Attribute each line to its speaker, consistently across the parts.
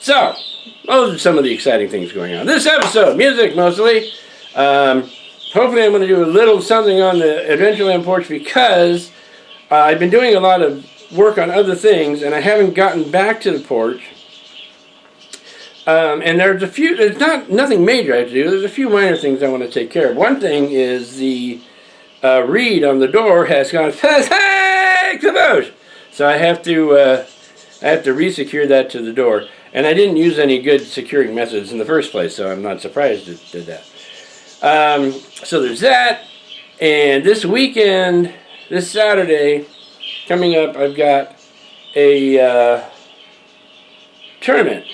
Speaker 1: So, those are some of the exciting things going on. This episode, music mostly. Hopefully I'm going to do a little something on the Adventureland porch because I've been doing a lot of work on other things and I haven't gotten back to the porch. And there's nothing major I have to do. There's a few minor things I want to take care of. One thing is the reed on the door has gone, hey, kabosh! So I have to re-secure that to the door. And I didn't use any good securing methods in the first place, so I'm not surprised it did that. So there's that. And this weekend, this Saturday, coming up, I've got a tournament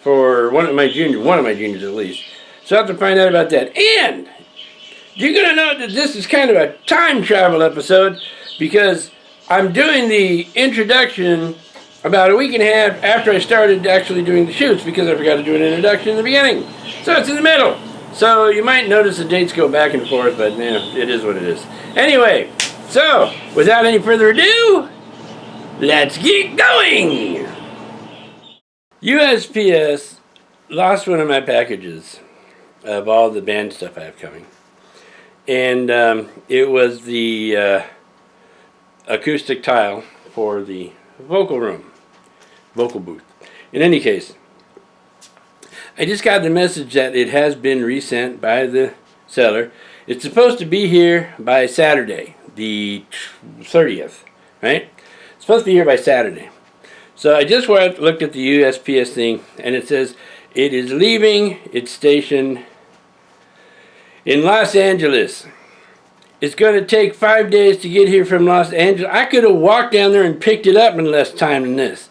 Speaker 1: for one of my juniors at least. So I have to find out about that. And you're going to know that this is kind of a time travel episode because I'm doing the introduction about a week and a half after I started actually doing the shoots because I forgot to do an introduction in the beginning. So it's in the middle. So you might notice the dates go back and forth, but you know, it is what it is. Anyway, so without any further ado, let's get going! USPS lost one of my packages of all the band stuff I have coming. And it was the acoustic tile for the vocal booth. In any case, I just got the message that it has been resent by the seller. It's supposed to be here by Saturday, the 30th, right? It's supposed to be here by Saturday. So I just looked at the USPS thing, and it says it is leaving its station in Los Angeles. It's going to take 5 days to get here from Los Angeles. I could have walked down there and picked it up in less time than this.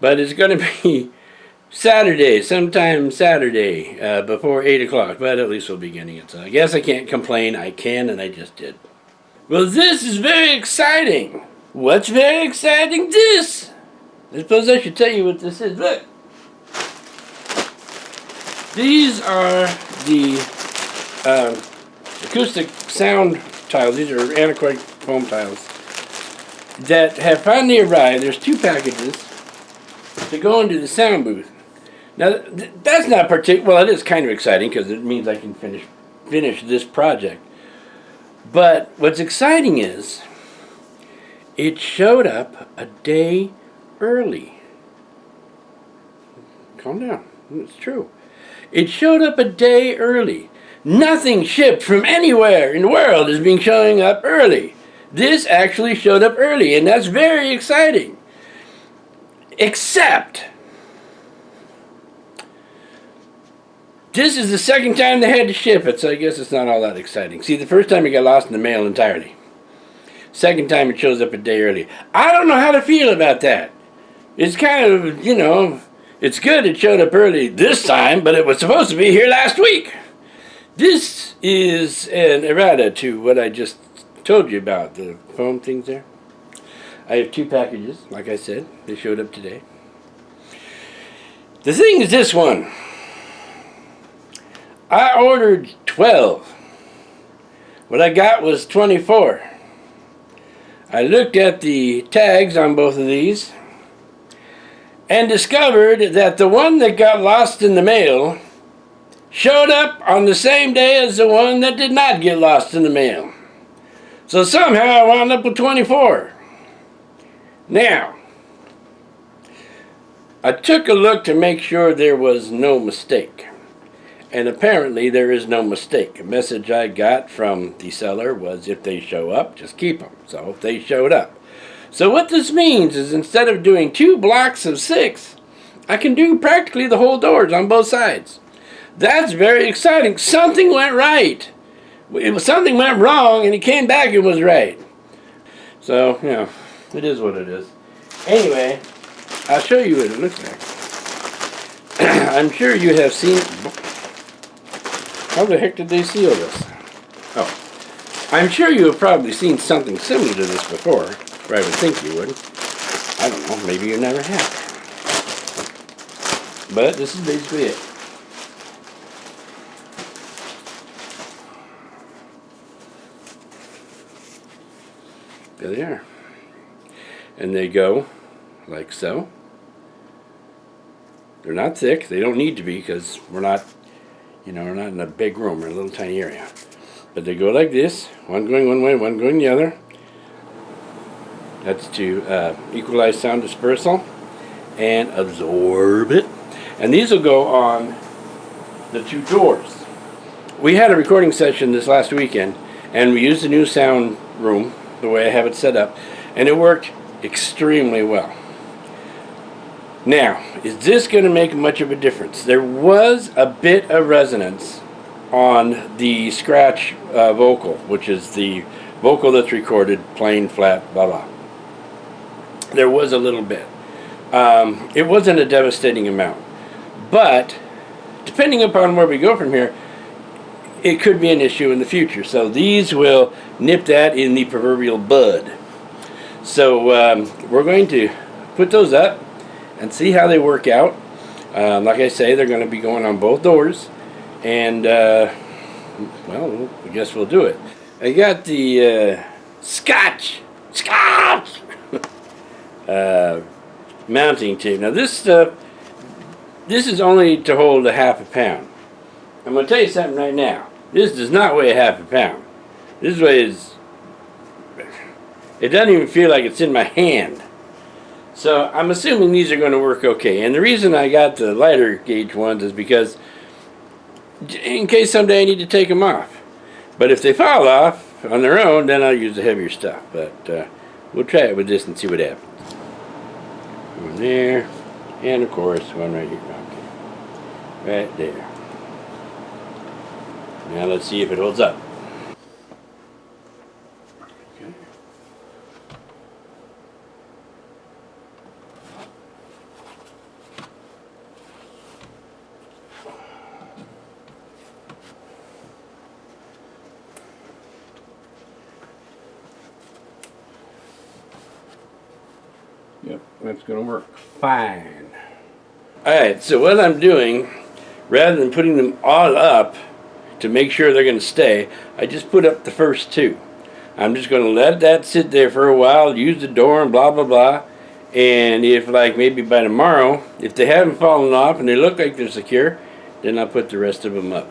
Speaker 1: But it's going to be Saturday, sometime Saturday, before 8 o'clock. But at least we'll be getting it. So I guess I can't complain. I can, and I just did. Well, this is very exciting. What's very exciting? This! I suppose I should tell you what this is. Look. These are the acoustic sound tiles. These are anechoic foam tiles that have finally arrived. There's 2 packages to go into the sound booth. Now, that's not particular. Well, it is kind of exciting because it means I can finish this project. But what's exciting is it showed up a day early. Calm down. It's true. It showed up a day early. Nothing shipped from anywhere in the world is being showing up early. This actually showed up early, and that's very exciting. Except, this is the second time they had to ship it, so I guess it's not all that exciting. See, the first time it got lost in the mail entirely. Second time it shows up a day early. I don't know how to feel about that. It's kind of, you know, it's good it showed up early this time, but it was supposed to be here last week. This is an errata to what I just told you about, the foam things there. I have 2 packages, like I said. They showed up today. The thing is this one. I ordered 12. What I got was 24. I looked at the tags on both of these and discovered that the one that got lost in the mail showed up on the same day as the one that did not get lost in the mail. So somehow I wound up with 24. Now, I took a look to make sure there was no mistake. And apparently there is no mistake. A message I got from the seller was if they show up, just keep them. So they showed up. So what this means is instead of doing 2 blocks of 6, I can do practically the whole doors on both sides. That's very exciting. Something went right. Something went wrong and it came back and was right. So, you know, it is what it is. Anyway, I'll show you what it looks like. I'm sure you have seen... How the heck did they seal this? Oh. I'm sure you have probably seen something similar to this before, or I would think you would. I don't know, maybe you never have. But this is basically it. There they are. And they go like so. They're not thick. They don't need to be because we're not, we're not in a big room. We're in a little tiny area. But they go like this. One going one way, one going the other. That's to equalize sound dispersal and absorb it. And these will go on the two doors. We had a recording session this last weekend, and we used the new sound room, the way I have it set up, and it worked extremely well. Now, is this going to make much of a difference? There was a bit of resonance on the scratch vocal, which is the vocal that's recorded plain, flat, blah, blah. There was a little bit. It wasn't a devastating amount. But, depending upon where we go from here, it could be an issue in the future. So these will nip that in the proverbial bud. So we're going to put those up and see how they work out. Like I say, they're going to be going on both doors. And, well, I guess we'll do it. I got the Scotch mounting tape. Now this stuff, this is only to hold a half a pound. I'm going to tell you something right now. This does not weigh a half a pound. This weighs, it doesn't even feel like it's in my hand. So I'm assuming these are going to work okay. And the reason I got the lighter gauge ones is because in case someday I need to take them off. But if they fall off on their own, then I'll use the heavier stuff. But we'll try it with this and see what happens. One there, and of course one right here. Okay. Right there. Now let's see if it holds up. Okay. Yep, that's going to work fine. Alright, so what I'm doing, rather than putting them all up to make sure they're going to stay, I just put up the first two. I'm just going to let that sit there for a while, use the door and blah blah blah, and if like maybe by tomorrow, if they haven't fallen off and they look like they're secure, then I'll put the rest of them up.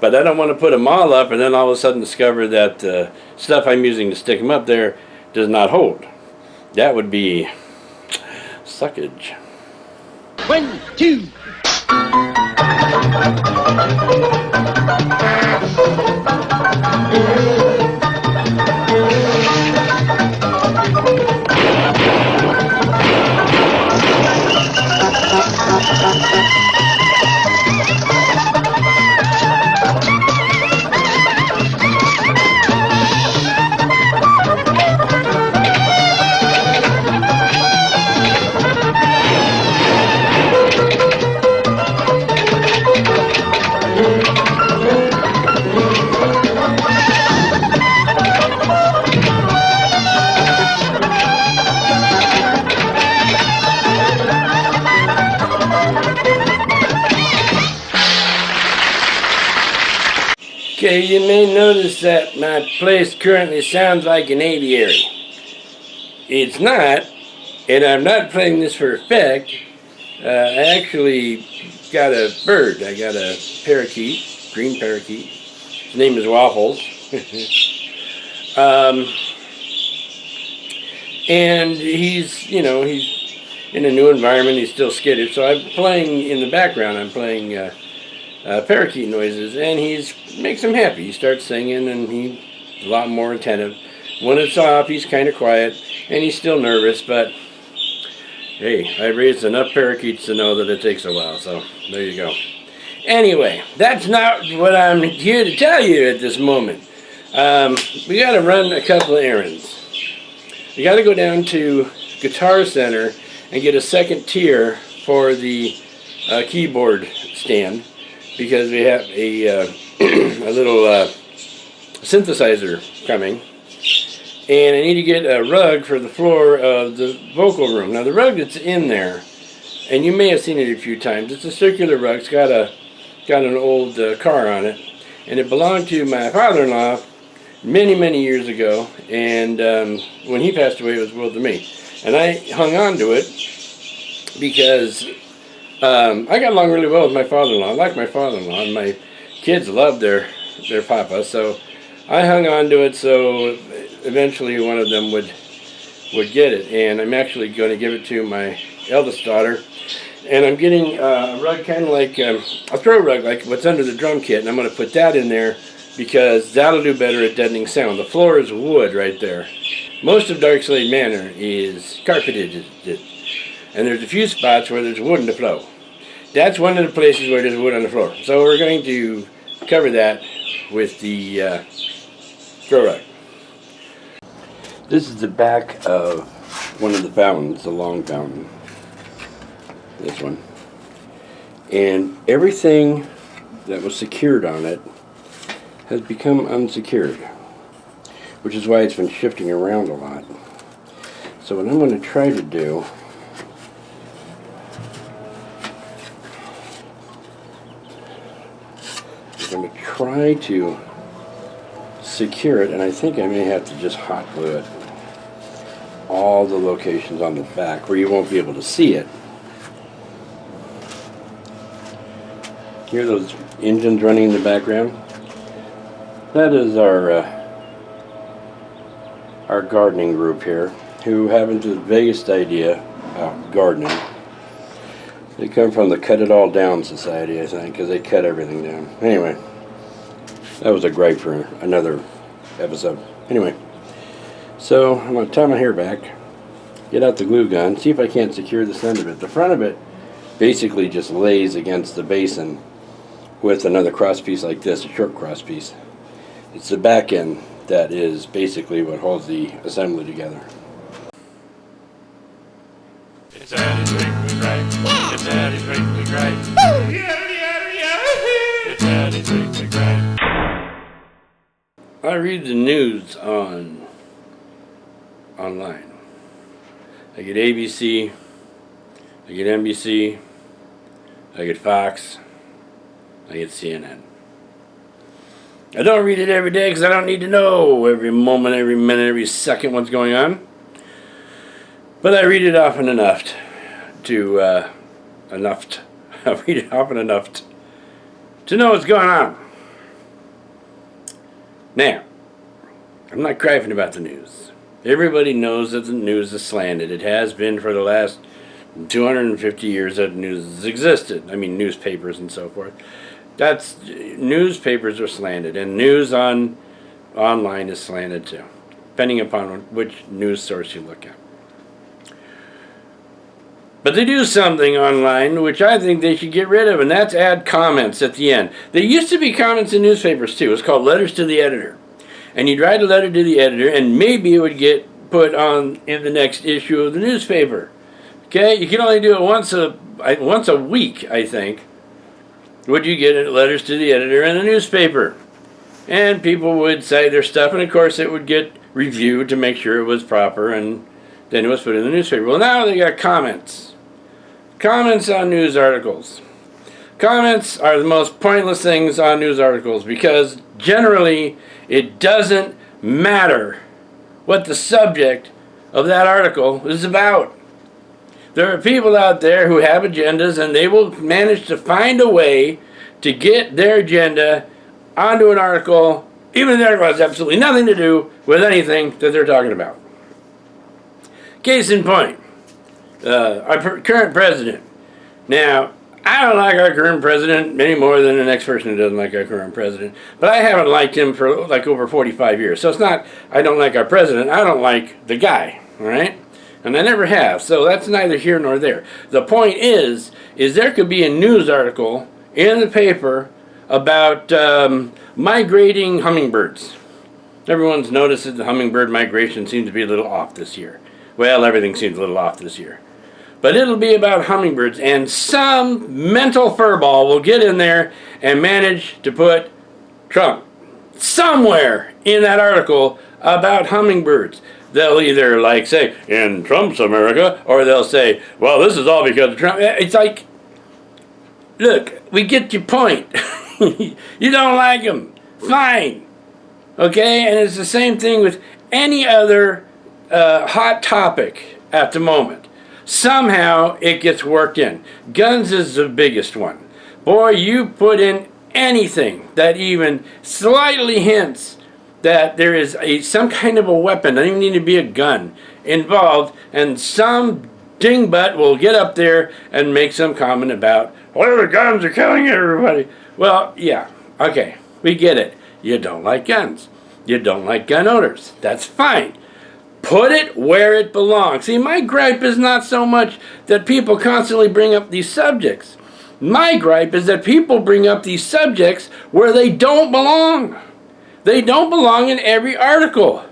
Speaker 1: But I don't want to put them all up and then all of a sudden discover that the stuff I'm using to stick them up there does not hold. That would be suckage.
Speaker 2: 1, 2.
Speaker 1: Okay, you may notice that my place currently sounds like an aviary. It's not, and I'm not playing this for effect. I actually got a bird. I got a parakeet, green parakeet. His name is Waffles. And he's, he's in a new environment. He's still skittish. So I'm playing in the background. I'm playing parakeet noises, and makes him happy. He starts singing, and he's a lot more attentive. When it's off, he's kind of quiet, and he's still nervous, but hey, I raised enough parakeets to know that it takes a while, so there you go. Anyway, that's not what I'm here to tell you at this moment. We got to run a couple of errands. We got to go down to Guitar Center and get a second tier for the keyboard stand, because we have a little synthesizer coming, and I need to get a rug for the floor of the vocal room. Now the rug that's in there, and you may have seen it a few times, it's a circular rug. It's got an old car on it, and it belonged to my father-in-law many years ago, and when he passed away it was willed to me, and I hung on to it because I got along really well with my father-in-law. I like my father-in-law, and my kids loved their papa, so I hung on to it so eventually one of them would get it. And I'm actually going to give it to my eldest daughter. And I'm getting a rug kind of like a throw rug, like what's under the drum kit, and I'm going to put that in there because that'll do better at deadening sound. The floor is wood right there. Most of Darkslade Manor is carpeted, and there's a few spots where there's wood in the floor. That's one of the places where there's wood on the floor. So we're going to cover that with the throw rug. This is the back of one of the fountains, the long fountain. This one. And everything that was secured on it has become unsecured, which is why it's been shifting around a lot. So what I'm going to try to do is I'm going to try to secure it, and I think I may have to just hot glue it all the locations on the back where you won't be able to see it. Hear those engines running in the background? That is our gardening group here, who haven't the vaguest idea about gardening. They come from the Cut It All Down Society, I think, because they cut everything down. Anyway, that was a gripe for another episode. Anyway, so I'm going to tie my hair back, get out the glue gun, see if I can't secure this end of it. The front of it basically just lays against the basin with another cross piece like this, a short cross piece. It's the back end that is basically what holds the assembly together.
Speaker 3: It's Eddie's Weekly Gripe. It's Eddie's Weekly Gripe. It's Eddie's Weekly Gripe.
Speaker 1: I read the news online. I get ABC, I get NBC, I get Fox, I get CNN. I don't read it every day because I don't need to know every moment, every minute, every second what's going on. But I read it often enough to I read it often enough to know what's going on. Now, I'm not griping about the news. Everybody knows that the news is slanted. It has been for the last 250 years that news has existed. I mean, newspapers and so forth. Newspapers are slanted, and news online is slanted too, depending upon which news source you look at. But they do something online which I think they should get rid of, and that's add comments at the end. There used to be comments in newspapers too. It's called letters to the editor. And you'd write a letter to the editor, and maybe it would get put on in the next issue of the newspaper. Okay, you can only do it once a week, I think. Would you get letters to the editor in the newspaper? And people would say their stuff, and of course it would get reviewed to make sure it was proper, and then it was put in the newspaper. Well, now they got comments. Comments on news articles. Comments are the most pointless things on news articles because generally it doesn't matter what the subject of that article is about. There are people out there who have agendas, and they will manage to find a way to get their agenda onto an article, even if the article has absolutely nothing to do with anything that they're talking about. Case in point, our current president. Now, I don't like our current president any more than the next person who doesn't like our current president. But I haven't liked him for like over 45 years. So it's not I don't like our president, I don't like the guy, all right? And I never have, so that's neither here nor there. The point is there could be a news article in the paper about migrating hummingbirds. Everyone's noticed that the hummingbird migration seems to be a little off this year. Well, everything seems a little off this year. But it'll be about hummingbirds, and some mental furball will get in there and manage to put Trump somewhere in that article about hummingbirds. They'll either say, in Trump's America, or they'll say, well, this is all because of Trump. It's like, look, we get your point. You don't like him. Fine. Okay? And it's the same thing with any other hot topic at the moment. somehow it gets worked in. Guns is the biggest one. Boy, you put in anything that even slightly hints that there is some kind of a weapon, doesn't even need to be a gun, involved, and some dingbutt will get up there and make some comment about, well, the guns are killing everybody. Well, yeah, okay, we get it. You don't like guns. You don't like gun owners. That's fine. Put it where it belongs. See, my gripe is not so much that people constantly bring up these subjects. My gripe is that people bring up these subjects where they don't belong. They don't belong in every article.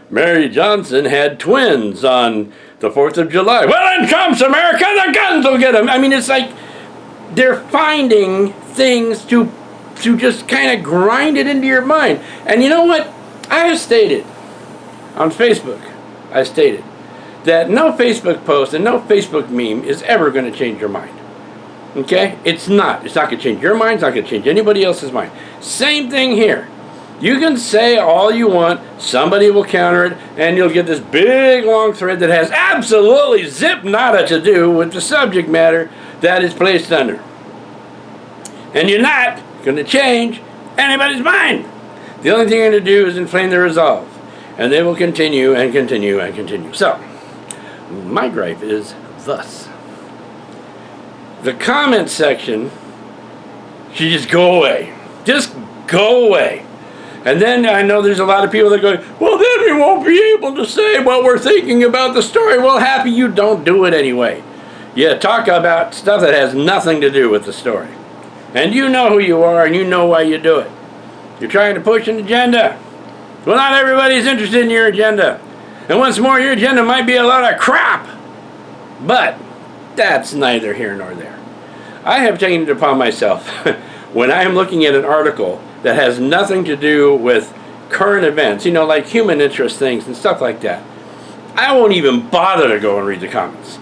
Speaker 1: Mary Johnson had twins on the 4th of July. Well, in Trump's America, the guns will get them. I mean, it's like they're finding things to just kind of grind it into your mind. And you know what? I have stated on Facebook, I stated that no Facebook post and no Facebook meme is ever going to change your mind. Okay? It's not. It's not going to change your mind. It's not going to change anybody else's mind. Same thing here. You can say all you want, somebody will counter it, and you'll get this big long thread that has absolutely zip nada to do with the subject matter that is placed under. And you're not going to change anybody's mind. The only thing you're going to do is inflame their resolve. And they will continue and continue and continue. So, my gripe is thus. The comment section should just go away. Just go away. And then I know there's a lot of people that go, well, then we won't be able to say what we're thinking about the story. Well, happy you don't do it anyway. You talk about stuff that has nothing to do with the story. And you know who you are and you know why you do it. You're trying to push an agenda. Well, not everybody's interested in your agenda. And once more, your agenda might be a lot of crap. But that's neither here nor there. I have taken it upon myself when I am looking at an article that has nothing to do with current events, you know, like human interest things and stuff like that. I won't even bother to go and read the comments.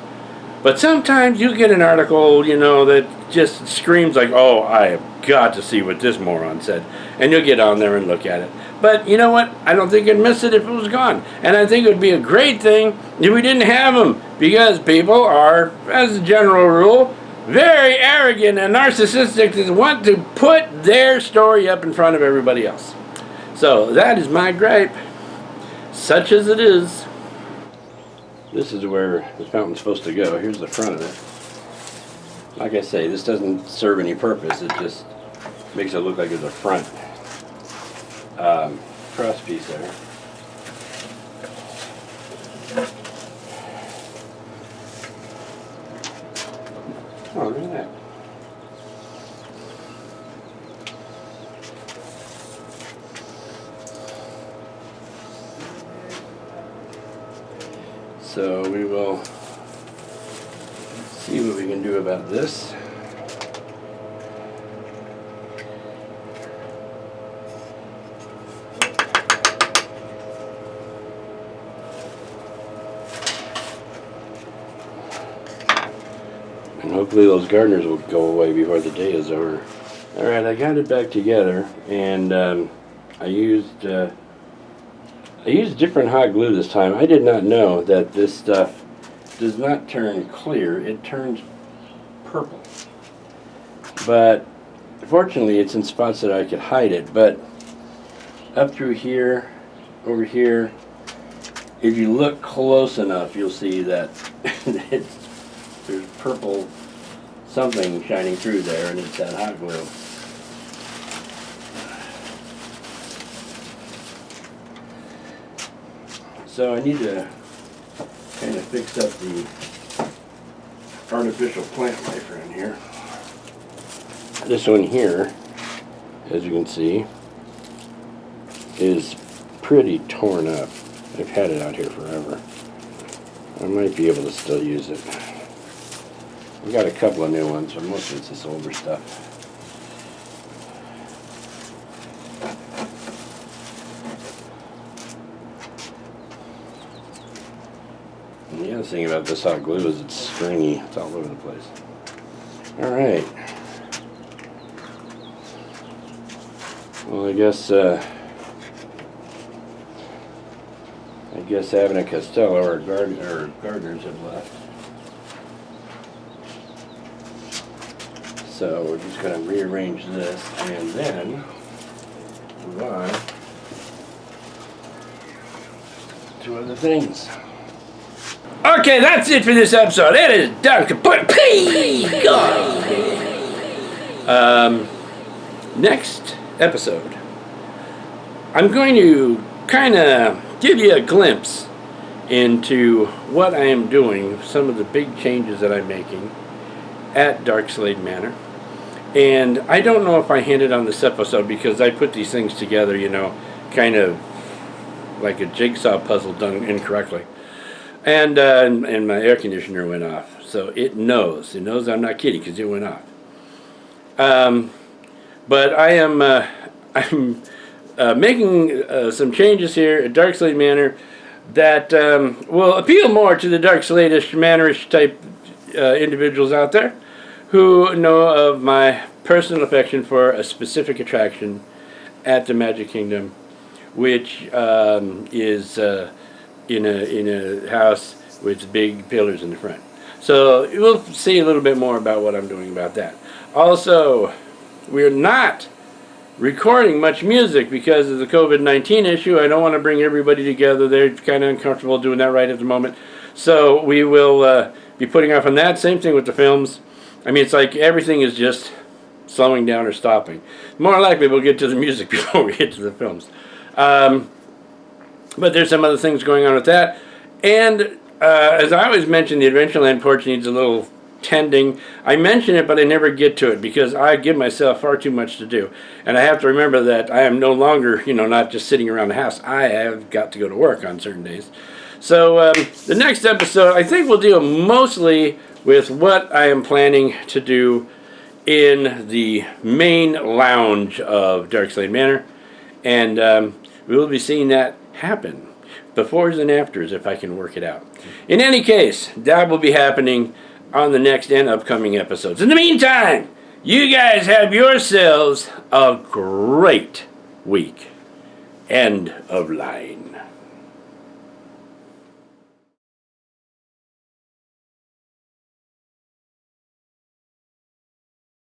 Speaker 1: But sometimes you get an article, you know, that just screams like, oh, I have got to see what this moron said. And you'll get on there and look at it. But you know what? I don't think you'd miss it if it was gone. And I think it would be a great thing if we didn't have them. Because people are, as a general rule, very arrogant and narcissistic and want to put their story up in front of everybody else. So that is my gripe, such as it is. This is where the fountain's supposed to go. Here's the front of it. Like I say, this doesn't serve any purpose. It just makes it look like there's a front cross piece there. Oh, look at that. So we will see what we can do about this. And hopefully those gardeners will go away before the day is over. Alright, I got it back together, and I used different hot glue this time. I did not know that this stuff does not turn clear, it turns purple. But fortunately it's in spots that I could hide it, but up through here, over here, if you look close enough you'll see that there's purple something shining through there, and it's that hot glue. So I need to kind of fix up the artificial plant lifer in here. This one here, as you can see, is pretty torn up. I've had it out here forever. I might be able to still use it. I've got a couple of new ones, but most of it's this older stuff. And the other thing about this hot glue is it's stringy. It's all over the place. Alright. Well, I guess Abbott and Costello, our gardeners, have left. So we're just going to rearrange this and then move on to other things. Okay, that's it for this episode. It is done. Please, God. Next episode, I'm going to kind of give you a glimpse into what I am doing, some of the big changes that I'm making at Darkslade Manor. And I don't know if I hinted on this episode because I put these things together, you know, kind of like a jigsaw puzzle done incorrectly. And my air conditioner went off. So it knows I'm not kidding because it went off. But I am I'm making some changes here at Darkslade Manor that will appeal more to the Darkslade-ish, Manor-ish type individuals out there who know of my personal affection for a specific attraction at the Magic Kingdom, which is in a house with big pillars in the front. So we'll see a little bit more about what I'm doing about that. Also, we're not recording much music because of the COVID-19 issue. I don't want to bring everybody together. They're kind of uncomfortable doing that right at the moment. So we will be putting off on that. Same thing with the films. I mean, it's like everything is just slowing down or stopping. More likely we'll get to the music before we get to the films. But there's some other things going on with that. And as I always mention, the Adventureland porch needs a little tending. I mention it, but I never get to it because I give myself far too much to do. And I have to remember that I am no longer, you know, not just sitting around the house. I have got to go to work on certain days. So the next episode, I think we'll deal mostly with what I am planning to do in the main lounge of Darkslade Manor. And we will be seeing that happen. Befores and afters, if I can work it out. In any case, that will be happening on the next and upcoming episodes. In the meantime, you guys have yourselves a great week. End of line.